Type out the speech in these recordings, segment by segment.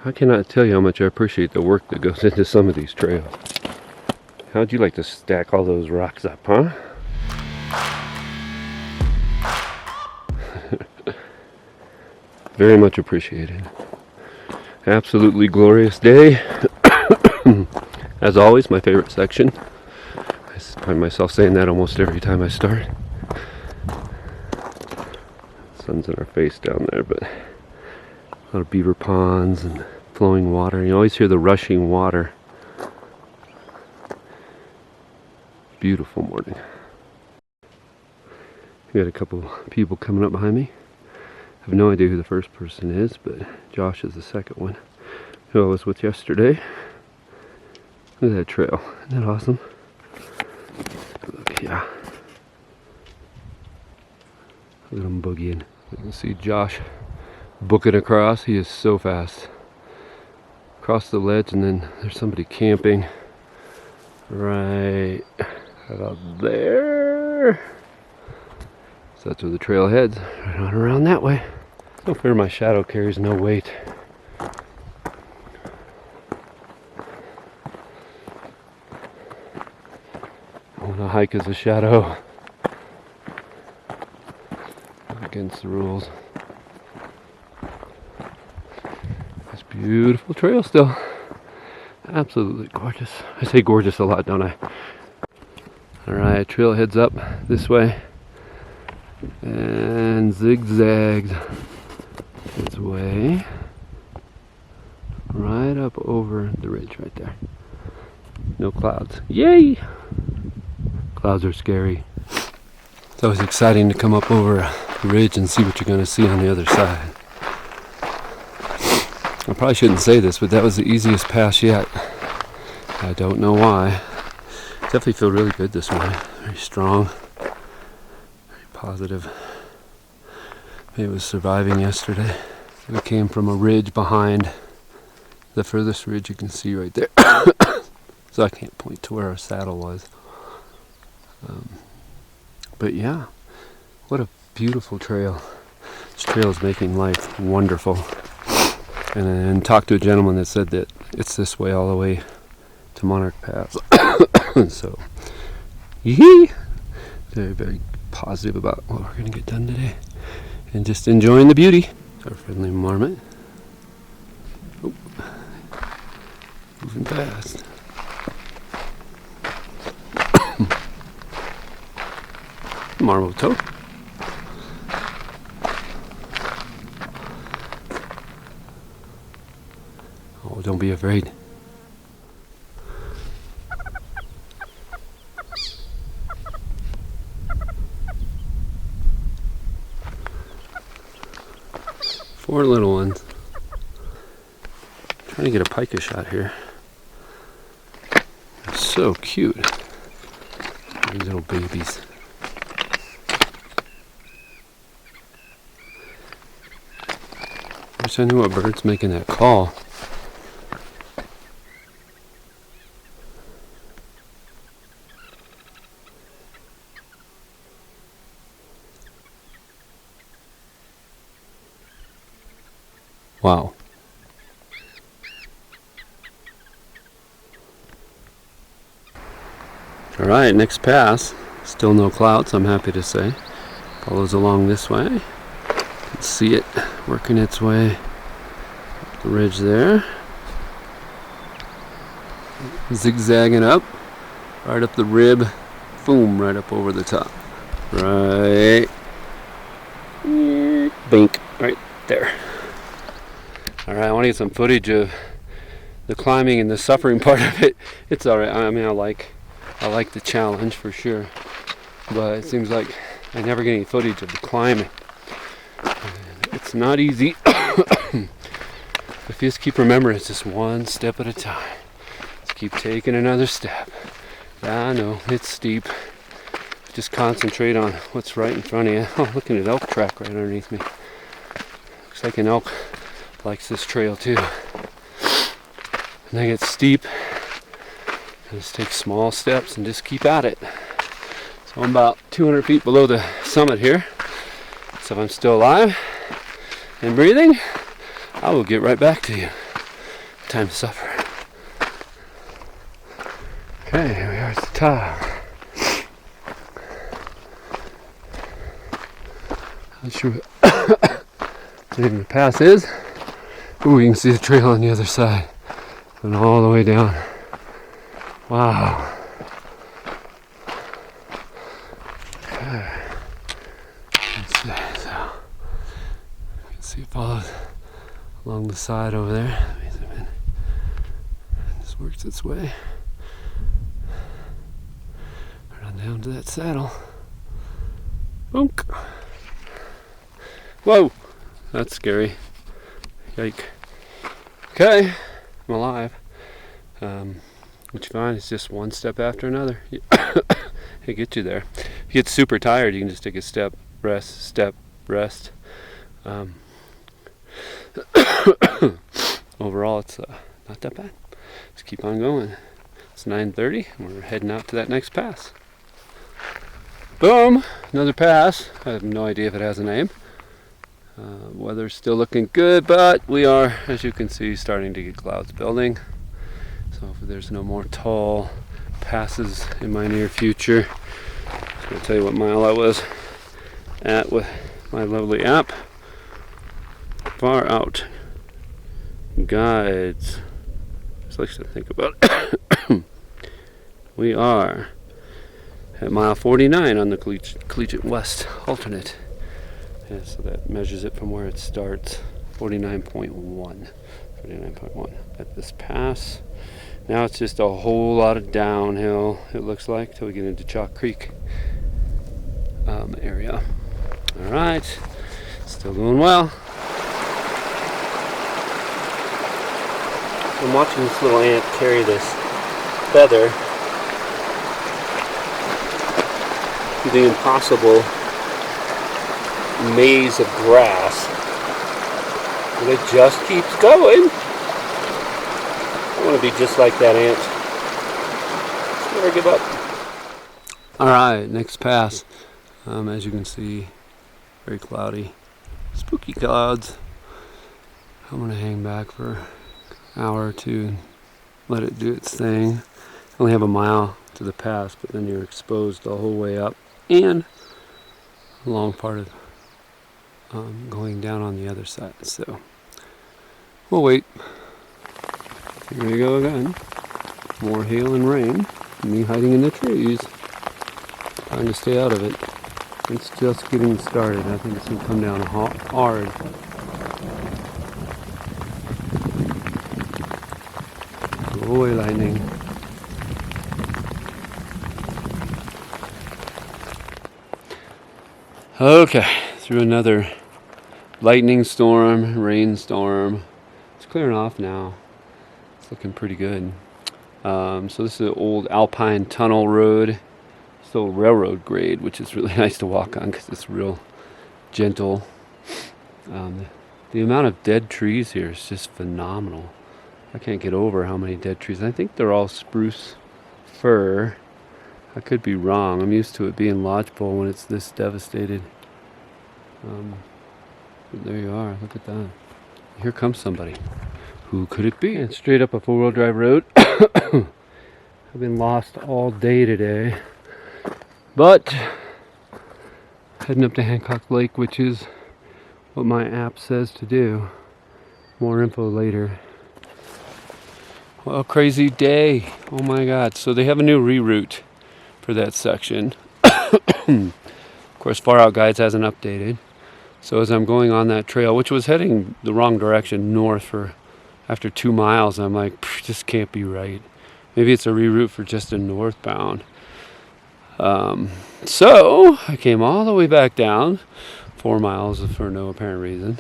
I cannot tell you how much I appreciate the work that goes into some of these trails. How'd you like to stack all those rocks up, huh? Very much appreciated. Absolutely glorious day. As always, my favorite section. I find myself saying that almost every time I start. Sun's in our face down there, but a lot of beaver ponds and flowing water. You always hear the rushing water. Beautiful morning. We got a couple people coming up behind me. I have no idea who the first person is, but Josh is the second one, who I was with yesterday. Look at that trail. Isn't that awesome? Look, yeah. Look at him boogieing. You can see Josh booking across. He is so fast. Across the ledge, and then there's somebody camping right about there. So that's where the trail heads. Right on around that way. No fear my shadow carries no weight. I want to hike as a shadow. Against the rules. This beautiful trail still. Absolutely gorgeous. I say gorgeous a lot, don't I? Alright, trail heads up this way and zigzags its way right up over the ridge right there. No clouds. Yay! Clouds are scary. It's always exciting to come up over a ridge and see what you're going to see on the other side. I probably shouldn't say this, but that was the easiest pass yet. I don't know why. Definitely feel really good this morning. Very strong. Very positive. Maybe it was surviving yesterday. We came from a ridge behind the furthest ridge you can see right there. So I can't point to where our saddle was. But yeah, what a beautiful trail. This trail is making life wonderful. And talked to a gentleman that said that it's this way all the way to Monarch Pass. So, yee! Very, very positive about what we're going to get done today. And just enjoying the beauty. Our friendly marmot. Oh. Moving fast. Marble toe. Oh, don't be afraid. Four little ones. Trying to get a pika shot here. They're so cute. These little babies. Wish I knew what bird's making that call. Wow. Alright, next pass. Still no clouds, I'm happy to say. Follows along this way. You can see it working its way up the ridge there. Zigzagging up. Right up the rib. Boom, right up over the top. Right. Bink. Right there. Alright, I want to get some footage of the climbing and the suffering part of it. It's alright. I mean, I like the challenge for sure. But it seems like I never get any footage of the climbing. It's not easy. If you just keep remembering, it's just one step at a time. Just keep taking another step. Yeah, I know, it's steep. Just concentrate on what's right in front of you. Oh, look at an elk track right underneath me. Looks like an elk likes this trail too. And then it gets steep. Just take small steps and just keep at it. So I'm about 200 feet below the summit here. So if I'm still alive and breathing, I will get right back to you. time to suffer. Okay, here we are at the top. Not sure what the name of the pass is. Ooh, you can see the trail on the other side. Going all the way down. Wow. Okay. Let's see. So, you can see it follows along the side over there. Let me zoom in. It just works its way. Right on down to that saddle. Bonk. Whoa! That's scary. Yike. Okay, I'm alive. What you find is just one step after another. It gets you there. If you get super tired, you can just take a step, rest, overall, it's not that bad. Just keep on going. It's 9:30, and we're heading out to that next pass. Boom! Another pass. I have no idea if it has a name. Weather's still looking good, but we are, as you can see, starting to get clouds building. So hopefully there's no more tall passes in my near future. I'm going to tell you what mile I was at with my lovely app. Far Out Guides. Just likes to think about it. We are at mile 49 on the Collegiate West alternate. Yeah, so that measures it from where it starts. 49.1 at this pass. Now it's just a whole lot of downhill, it looks like, till we get into Chalk Creek area. Alright, still going well. I'm watching this little ant carry this feather through the impossible maze of grass, and it just keeps going. I want to be just like that ant. Just never give up. Alright, next pass. As you can see, very cloudy, spooky clouds. I'm going to hang back for an hour or two and let it do its thing. I only have a mile to the pass, but then you're exposed the whole way up and a long part of going down on the other side. So we'll wait. Here we go again. More hail and rain. Me hiding in the trees, trying to stay out of it. It's just getting started. I think it's going to come down hard. Go away, lightning. Okay, through another lightning storm, rainstorm. It's clearing off now. It's looking pretty good. So this is an old Alpine Tunnel road. Still railroad grade, which is really nice to walk on because it's real gentle. The amount of dead trees here is just phenomenal. I can't get over how many dead trees. I think they're all spruce fir. I could be wrong. I'm used to it being lodgepole when it's this devastated. But there you are. Look at that. Here comes somebody. Who could it be? And straight up a four-wheel drive road. I've been lost all day today. But heading up to Hancock Lake, which is what my app says to do. More info later. Well, crazy day. Oh my God. So they have a new reroute for that section. Of course, Far Out Guides hasn't updated. So as I'm going on that trail, which was heading the wrong direction, north for after 2 miles, I'm like, this can't be right. Maybe it's a reroute for just a northbound. So I came all the way back down 4 miles for no apparent reason.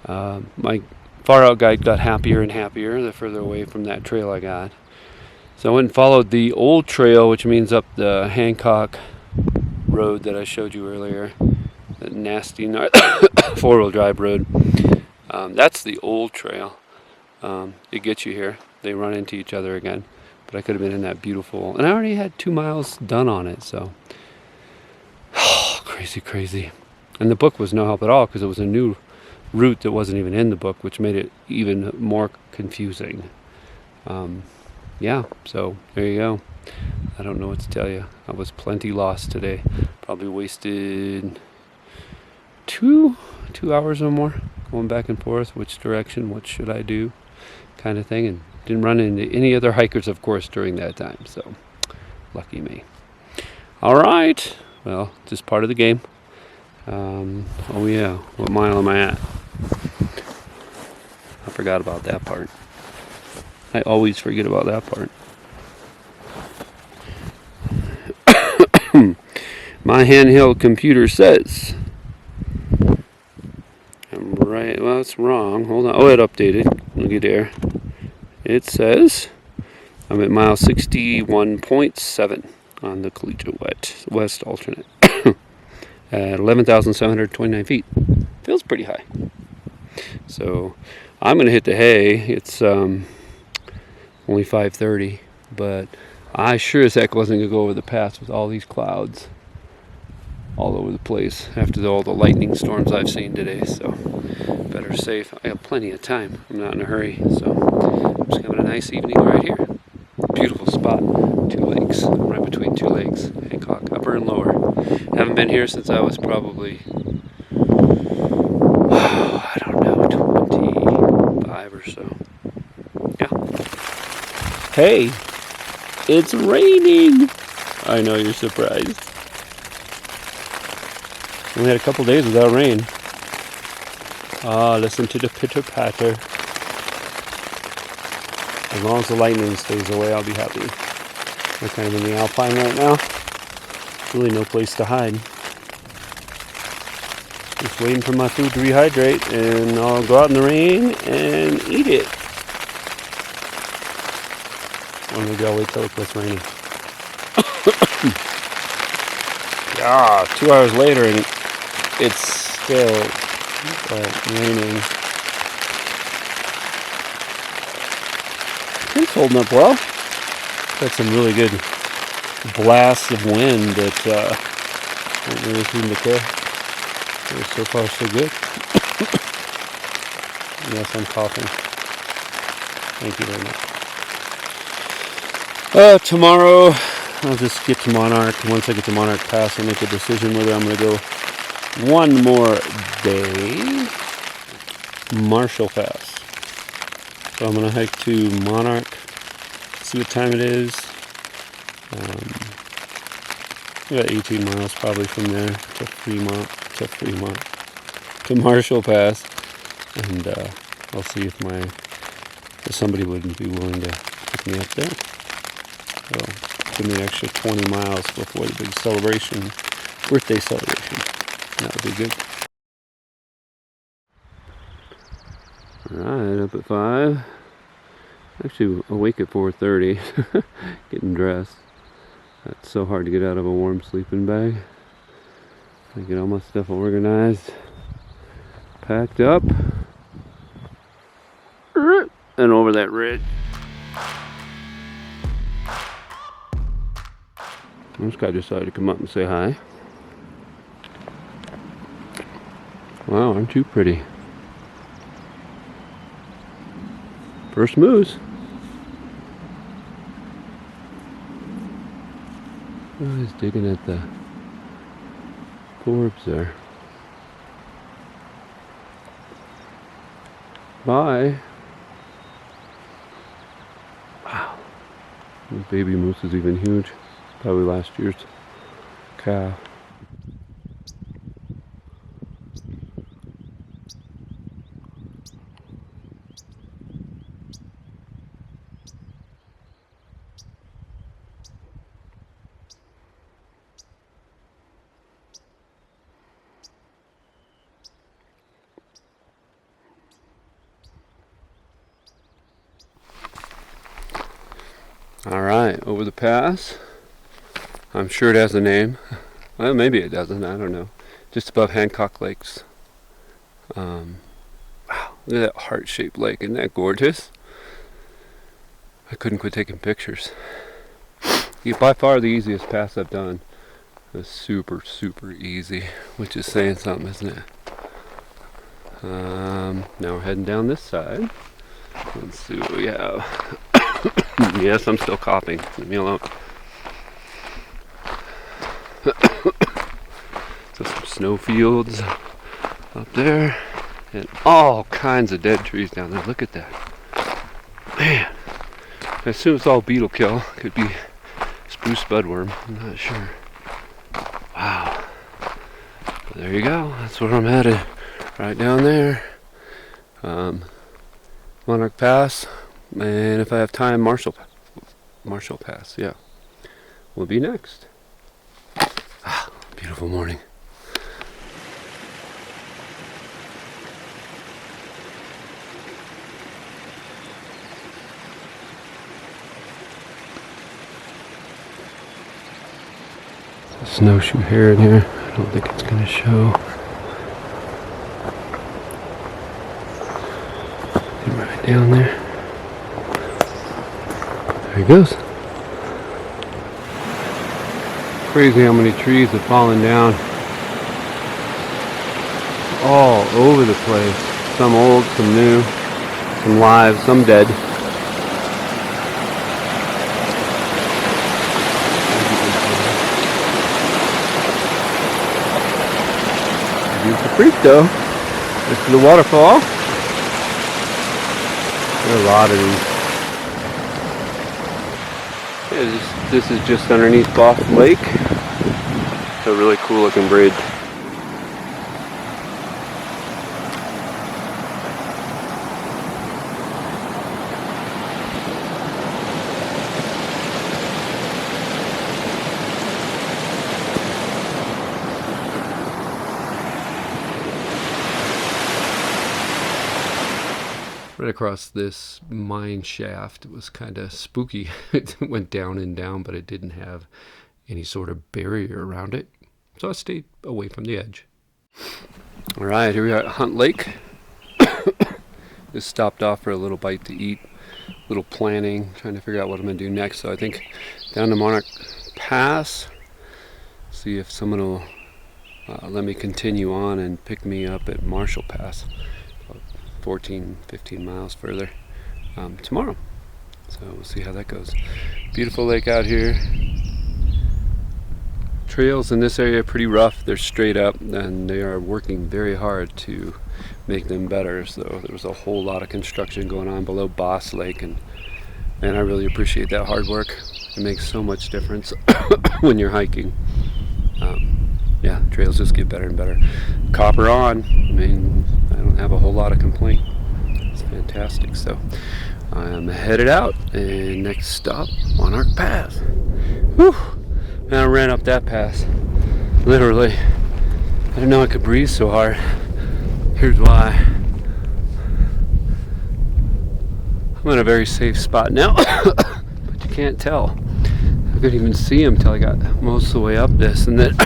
My Far Out Guide got happier and happier the further away from that trail I got. So I went and followed the old trail, which means up the Hancock road that I showed you earlier. That nasty four-wheel drive road. That's the old trail. It gets you here. They run into each other again. But I could have been in that beautiful... And I already had 2 miles done on it, so... crazy. And the book was no help at all because it was a new route that wasn't even in the book, which made it even more confusing. Yeah, so there you go. I don't know what to tell you. I was plenty lost today. Probably wasted two hours or more going back and forth. Which direction? What should I do? Kind of thing. And didn't run into any other hikers, of course, during that time. So lucky me. All right. Well, just part of the game. Oh yeah. What mile am I at? I forgot about that part. I always forget about that part. My handheld computer says I'm right. Well, it's wrong. Hold on. Oh, it updated. Look at there. It says I'm at mile 61.7 on the Collegiate West alternate at 11,729 feet. Feels pretty high. So I'm going to hit the hay. It's only 5:30, but I sure as heck wasn't going to go over the pass with all these clouds all over the place after all the lightning storms I've seen today. So better safe. I have plenty of time. I'm not in a hurry. So I'm just having a nice evening right here. Beautiful spot. 2 lakes. I'm right between 2 lakes. Hancock, upper and lower. Haven't been here since I was probably, I don't know, 25 or so. Yeah. Hey, it's raining. I know you're surprised. We had a couple days without rain. Listen to the pitter patter. As long as the lightning stays away, I'll be happy. We're kind of in the alpine right now. Really no place to hide. Just waiting for my food to rehydrate, and I'll go out in the rain and eat it. Or maybe I'll wait till it quits raining. Yeah, 2 hours later and it's still raining. It's holding up well. Got some really good blasts of wind that don't really seem to care. So far, so good. Yes, I'm coughing. Thank you very much. Tomorrow, I'll just get to Monarch. Once I get to Monarch Pass, I'll make a decision whether I'm going to go one more day. Marshall Pass. So I'm going to hike to Monarch, see what time it is. About 18 miles probably from there to Fremont, to Marshall Pass. And I'll see if somebody would be willing to pick me up there. So give me an extra 20 miles before the big celebration, birthday celebration. That would be good. Alright, up at 5. Actually awake at 4:30, getting dressed. That's so hard to get out of a warm sleeping bag. I get all my stuff organized, packed up, and over that ridge. This guy decided to come up and say hi. Wow, aren't you pretty? First moose. Oh, he's digging at the forbs there. Bye. Wow. The baby moose is even huge. Probably last year's calf. Alright, over the pass. I'm sure it has a name. Well, maybe it doesn't, I don't know. Just above Hancock Lakes. Wow, look at that heart-shaped lake. Isn't that gorgeous? I couldn't quit taking pictures. By far the easiest pass I've done. It's super, super easy, which is saying something, isn't it? Now we're heading down this side. Let's see what we have. Yes, I'm still coughing. Leave me alone. So some snow fields up there, and all kinds of dead trees down there. Look at that. Man, I assume it's all beetle kill. Could be spruce budworm. I'm not sure. Wow. There you go. That's where I'm headed. Right down there. Monarch Pass, and if I have time, Marshall Pass. Yeah, will be next. Beautiful morning. A snowshoe hare in here. I don't think it's going to show. Right down there. There he goes. Crazy how many trees have fallen down all over the place. Some old, some new, some live, some dead. Beautiful creek though. Next to the waterfall. There are a lot of these. Yeah, this is just underneath Boss Lake. It's a really cool looking bridge. Right across this mine shaft, it was kind of spooky. It went down and down, but it didn't have any sort of barrier around it. So I stayed away from the edge. All right, here we are at Hunt Lake. Just stopped off for a little bite to eat, little planning, trying to figure out what I'm going to do next. So I think down to Monarch Pass, see if someone will let me continue on and pick me up at Marshall Pass. 14-15 miles further tomorrow, so we'll see how that goes. Beautiful lake out here. Trails in this area are pretty rough. They're straight up, and they are working very hard to make them better. So there was a whole lot of construction going on below Boss Lake, and I really appreciate that hard work. It makes so much difference when you're hiking. Yeah, trails just get better and better. Copper on. I mean, I don't have a whole lot of complaint. It's fantastic. So I'm headed out, and next stop, Monarch Pass. Whew! Man, I ran up that pass. Literally. I didn't know I could breathe so hard. Here's why. I'm in a very safe spot now, but you can't tell. I couldn't even see him till I got most of the way up this, and then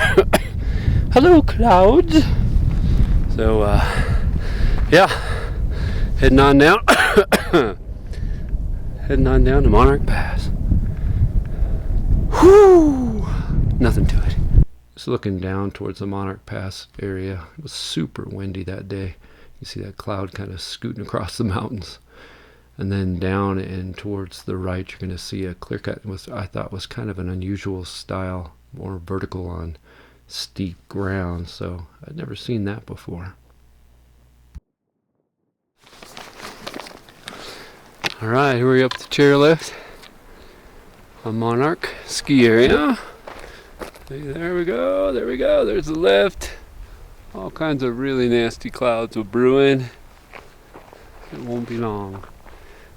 hello, clouds. So, yeah, heading on down, heading on down to Monarch Pass. Whoo! Nothing to it. Just looking down towards the Monarch Pass area. It was super windy that day. You see that cloud kind of scooting across the mountains. And then down and towards the right, you're going to see a clear cut, which I thought was kind of an unusual style, more vertical on steep ground. So I'd never seen that before. All right, here we up the chairlift on Monarch ski area. There we go, there we go. There's the lift. All kinds of really nasty clouds are brewing. It won't be long.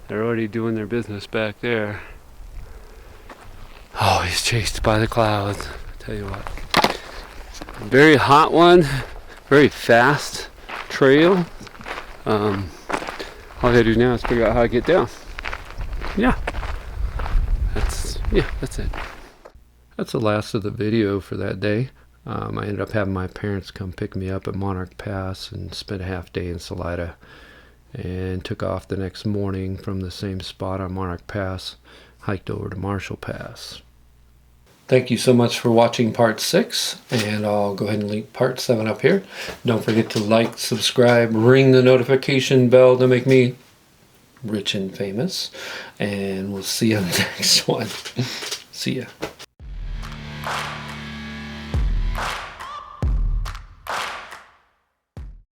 They're already doing their business back there. Oh, he's chased by the clouds. I'll tell you what. Very hot one. Very fast trail. All I gotta do now is figure out how to get down. Yeah. That's it. That's the last of the video for that day. I ended up having my parents come pick me up at Monarch Pass and spent a half day in Salida, and took off the next morning from the same spot on Monarch Pass, hiked over to Marshall Pass. Thank you so much for watching part 6, and I'll go ahead and link part 7 up here. Don't forget to like, subscribe, ring the notification bell to make me rich and famous, and we'll see you on the next one. See ya.